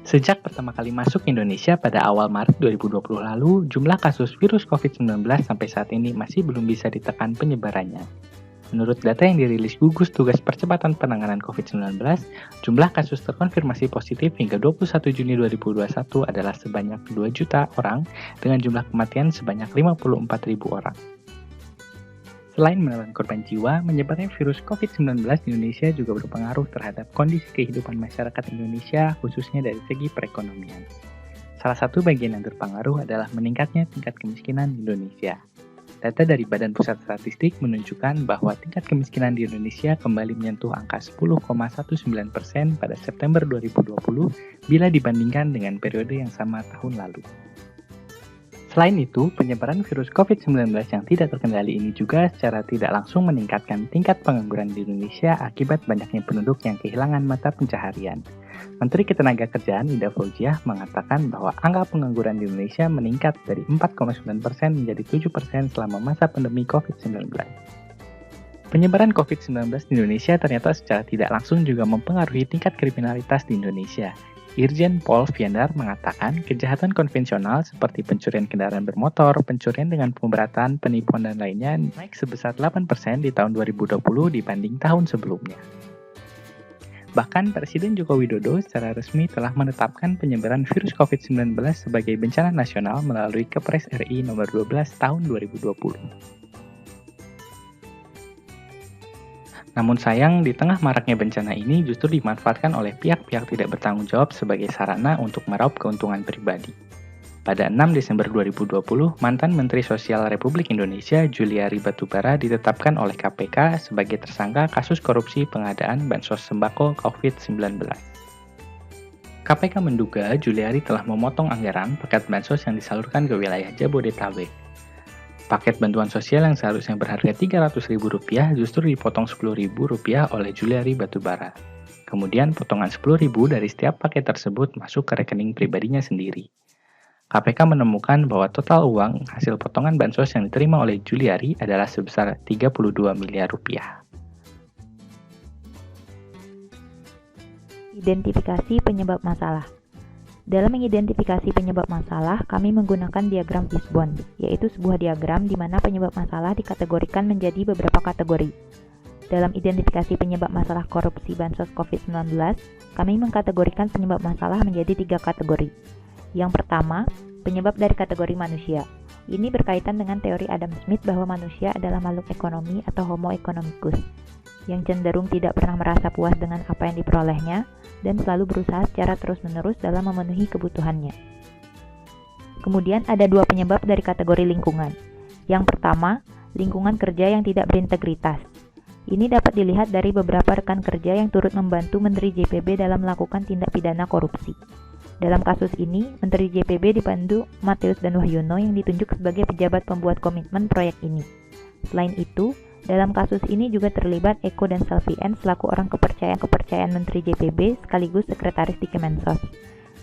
Sejak pertama kali masuk Indonesia pada awal Maret 2020 lalu, jumlah kasus virus COVID-19 sampai saat ini masih belum bisa ditekan penyebarannya. Menurut data yang dirilis gugus tugas percepatan penanganan COVID-19, jumlah kasus terkonfirmasi positif hingga 21 Juni 2021 adalah sebanyak 2 juta orang dengan jumlah kematian sebanyak 54.000 orang. Selain menelan korban jiwa, menyebarnya virus COVID-19 di Indonesia juga berpengaruh terhadap kondisi kehidupan masyarakat Indonesia, khususnya dari segi perekonomian. Salah satu bagian yang terpengaruh adalah meningkatnya tingkat kemiskinan di Indonesia. Data dari Badan Pusat Statistik menunjukkan bahwa tingkat kemiskinan di Indonesia kembali menyentuh angka 10,19% pada September 2020 bila dibandingkan dengan periode yang sama tahun lalu. Selain itu, penyebaran virus COVID-19 yang tidak terkendali ini juga secara tidak langsung meningkatkan tingkat pengangguran di Indonesia akibat banyaknya penduduk yang kehilangan mata pencaharian. Menteri Ketenagakerjaan Ida Fauziah mengatakan bahwa angka pengangguran di Indonesia meningkat dari 4,9% menjadi 7% selama masa pandemi COVID-19. Penyebaran COVID-19 di Indonesia ternyata secara tidak langsung juga mempengaruhi tingkat kriminalitas di Indonesia. Irjen Pol Viandar mengatakan kejahatan konvensional seperti pencurian kendaraan bermotor, pencurian dengan pemberatan, penipuan dan lainnya naik sebesar 8% di tahun 2020 dibanding tahun sebelumnya. Bahkan Presiden Joko Widodo secara resmi telah menetapkan penyebaran virus COVID-19 sebagai bencana nasional melalui Kepres RI nomor 12 tahun 2020. Namun sayang, di tengah maraknya bencana ini justru dimanfaatkan oleh pihak-pihak tidak bertanggung jawab sebagai sarana untuk meraup keuntungan pribadi. Pada 6 Desember 2020, mantan Menteri Sosial Republik Indonesia Juliari Batubara ditetapkan oleh KPK sebagai tersangka kasus korupsi pengadaan bansos sembako COVID-19. KPK menduga Juliari telah memotong anggaran paket bansos yang disalurkan ke wilayah Jabodetabek. Paket bantuan sosial yang seharusnya berharga Rp300.000 justru dipotong Rp10.000 oleh Juliari Batubara. Kemudian potongan Rp10.000 dari setiap paket tersebut masuk ke rekening pribadinya sendiri. KPK menemukan bahwa total uang hasil potongan bansos yang diterima oleh Juliari adalah sebesar Rp32 miliar. Identifikasi penyebab masalah. Dalam mengidentifikasi penyebab masalah, kami menggunakan diagram fishbone, yaitu sebuah diagram di mana penyebab masalah dikategorikan menjadi beberapa kategori. Dalam identifikasi penyebab masalah korupsi bansos COVID-19, kami mengkategorikan penyebab masalah menjadi 3 kategori. Yang pertama, penyebab dari kategori manusia. Ini berkaitan dengan teori Adam Smith bahwa manusia adalah makhluk ekonomi atau homo economicus, yang cenderung tidak pernah merasa puas dengan apa yang diperolehnya, dan selalu berusaha secara terus-menerus dalam memenuhi kebutuhannya. Kemudian ada 2 penyebab dari kategori lingkungan. Yang pertama, lingkungan kerja yang tidak berintegritas. Ini dapat dilihat dari beberapa rekan kerja yang turut membantu Menteri JPB dalam melakukan tindak pidana korupsi. Dalam kasus ini, Menteri JPB dipandu Matius dan Wahyono yang ditunjuk sebagai pejabat pembuat komitmen proyek ini. Selain itu, dalam kasus ini juga terlibat Eko dan Selvian selaku orang kepercayaan Menteri JPB sekaligus sekretaris di Kemensos.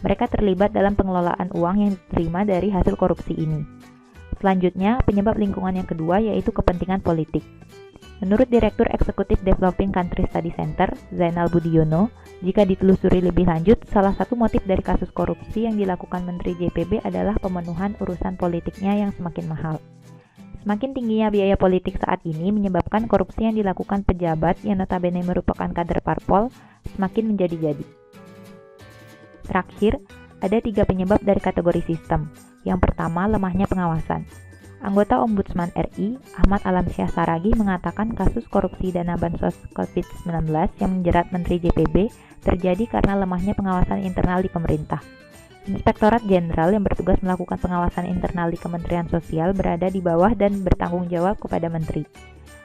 Mereka terlibat dalam pengelolaan uang yang diterima dari hasil korupsi ini. Selanjutnya, penyebab lingkungan yang kedua yaitu kepentingan politik. Menurut Direktur Eksekutif Developing Country Study Center, Zainal Budiono, jika ditelusuri lebih lanjut, salah satu motif dari kasus korupsi yang dilakukan Menteri JPB adalah pemenuhan urusan politiknya yang semakin mahal. Semakin tingginya biaya politik saat ini menyebabkan korupsi yang dilakukan pejabat yang notabene merupakan kader parpol semakin menjadi-jadi. Terakhir, ada 3 penyebab dari kategori sistem. Yang pertama, lemahnya pengawasan. Anggota Ombudsman RI, Ahmad Alamsyah Saragih mengatakan kasus korupsi dana bansos COVID-19 yang menjerat Menteri JPB terjadi karena lemahnya pengawasan internal di pemerintah. Inspektorat Jenderal yang bertugas melakukan pengawasan internal di Kementerian Sosial berada di bawah dan bertanggung jawab kepada Menteri.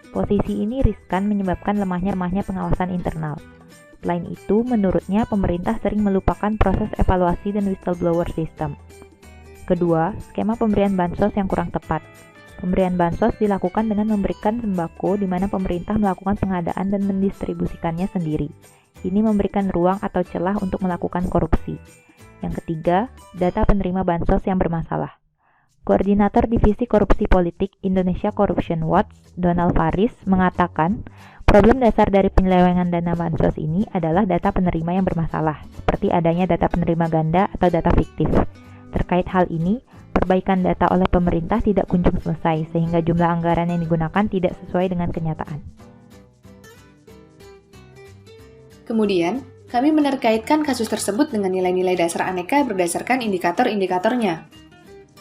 Posisi ini riskan menyebabkan lemahnya pengawasan internal. Selain itu, menurutnya pemerintah sering melupakan proses evaluasi dan whistleblower system. Kedua, skema pemberian bansos yang kurang tepat. Pemberian bansos dilakukan dengan memberikan sembako di mana pemerintah melakukan pengadaan dan mendistribusikannya sendiri. Ini memberikan ruang atau celah untuk melakukan korupsi. Yang ketiga, data penerima bansos yang bermasalah. Koordinator Divisi Korupsi Politik Indonesia Corruption Watch, Donald Faris, mengatakan Problem dasar dari penyelewengan dana bansos ini adalah data penerima yang bermasalah, seperti adanya data penerima ganda atau data fiktif. Terkait hal ini, perbaikan data oleh pemerintah tidak kunjung selesai, sehingga jumlah anggaran yang digunakan tidak sesuai dengan kenyataan. Kemudian, kami menerkaitkan kasus tersebut dengan nilai-nilai dasar aneka berdasarkan indikator-indikatornya.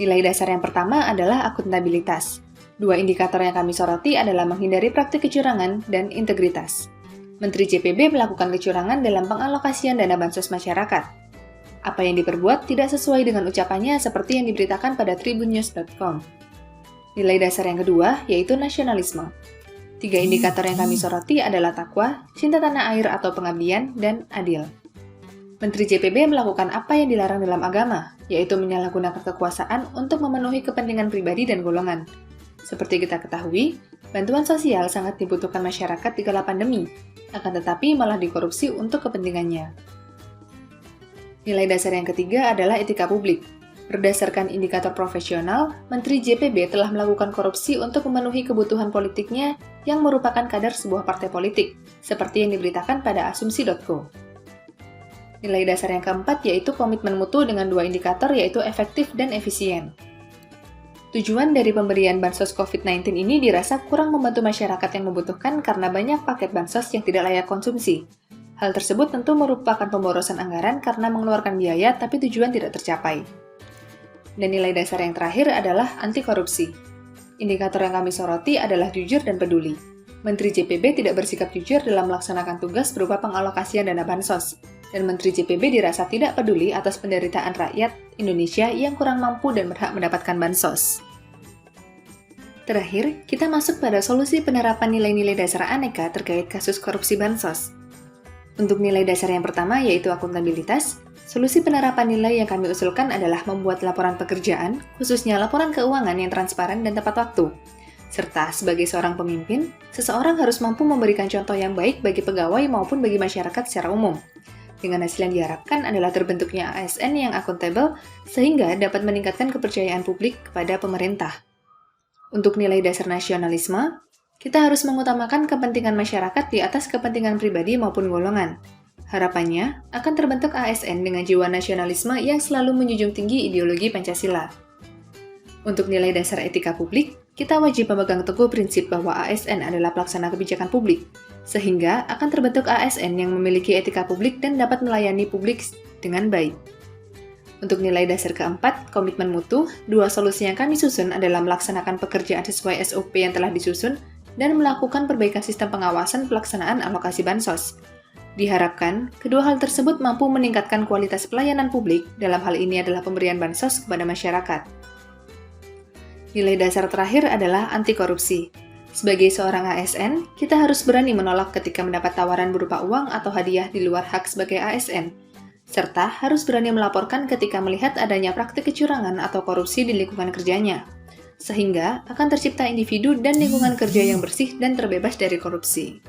Nilai dasar yang pertama adalah akuntabilitas. Dua indikator yang kami soroti adalah menghindari praktik kecurangan dan integritas. Menteri JPB melakukan kecurangan dalam pengalokasian dana bansos masyarakat. Apa yang diperbuat tidak sesuai dengan ucapannya seperti yang diberitakan pada tribunnews.com. Nilai dasar yang kedua yaitu nasionalisme. Tiga indikator yang kami soroti adalah takwa, cinta tanah air atau pengabdian, dan adil. Menteri JPB melakukan apa yang dilarang dalam agama, yaitu menyalahgunakan kekuasaan untuk memenuhi kepentingan pribadi dan golongan. Seperti kita ketahui, bantuan sosial sangat dibutuhkan masyarakat di kala pandemi, akan tetapi malah dikorupsi untuk kepentingannya. Nilai dasar yang ketiga adalah etika publik. Berdasarkan indikator profesional, Menteri JPB telah melakukan korupsi untuk memenuhi kebutuhan politiknya yang merupakan kader sebuah partai politik, seperti yang diberitakan pada asumsi.co. Nilai dasar yang keempat yaitu komitmen mutu dengan dua indikator yaitu efektif dan efisien. Tujuan dari pemberian bansos COVID-19 ini dirasa kurang membantu masyarakat yang membutuhkan karena banyak paket bansos yang tidak layak konsumsi. Hal tersebut tentu merupakan pemborosan anggaran karena mengeluarkan biaya tapi tujuan tidak tercapai. Dan nilai dasar yang terakhir adalah anti korupsi. Indikator yang kami soroti adalah jujur dan peduli. Menteri JPB tidak bersikap jujur dalam melaksanakan tugas berupa pengalokasian dana bansos, dan Menteri JPB dirasa tidak peduli atas penderitaan rakyat Indonesia yang kurang mampu dan berhak mendapatkan bansos. Terakhir, kita masuk pada solusi penerapan nilai-nilai dasar aneka terkait kasus korupsi bansos. Untuk nilai dasar yang pertama yaitu akuntabilitas, solusi penerapan nilai yang kami usulkan adalah membuat laporan pekerjaan, khususnya laporan keuangan yang transparan dan tepat waktu. Serta sebagai seorang pemimpin, seseorang harus mampu memberikan contoh yang baik bagi pegawai maupun bagi masyarakat secara umum. Dengan hasil yang diharapkan adalah terbentuknya ASN yang akuntabel sehingga dapat meningkatkan kepercayaan publik kepada pemerintah. Untuk nilai dasar nasionalisme, kita harus mengutamakan kepentingan masyarakat di atas kepentingan pribadi maupun golongan. Harapannya akan terbentuk ASN dengan jiwa nasionalisme yang selalu menjunjung tinggi ideologi Pancasila. Untuk nilai dasar etika publik, kita wajib memegang teguh prinsip bahwa ASN adalah pelaksana kebijakan publik, sehingga akan terbentuk ASN yang memiliki etika publik dan dapat melayani publik dengan baik. Untuk nilai dasar keempat, komitmen mutu, dua solusi yang kami susun adalah melaksanakan pekerjaan sesuai SOP yang telah disusun dan melakukan perbaikan sistem pengawasan pelaksanaan alokasi bansos. Diharapkan, kedua hal tersebut mampu meningkatkan kualitas pelayanan publik, dalam hal ini adalah pemberian bansos kepada masyarakat. Nilai dasar terakhir adalah anti korupsi. Sebagai seorang ASN, kita harus berani menolak ketika mendapat tawaran berupa uang atau hadiah di luar hak sebagai ASN, serta harus berani melaporkan ketika melihat adanya praktik kecurangan atau korupsi di lingkungan kerjanya, sehingga akan tercipta individu dan lingkungan kerja yang bersih dan terbebas dari korupsi.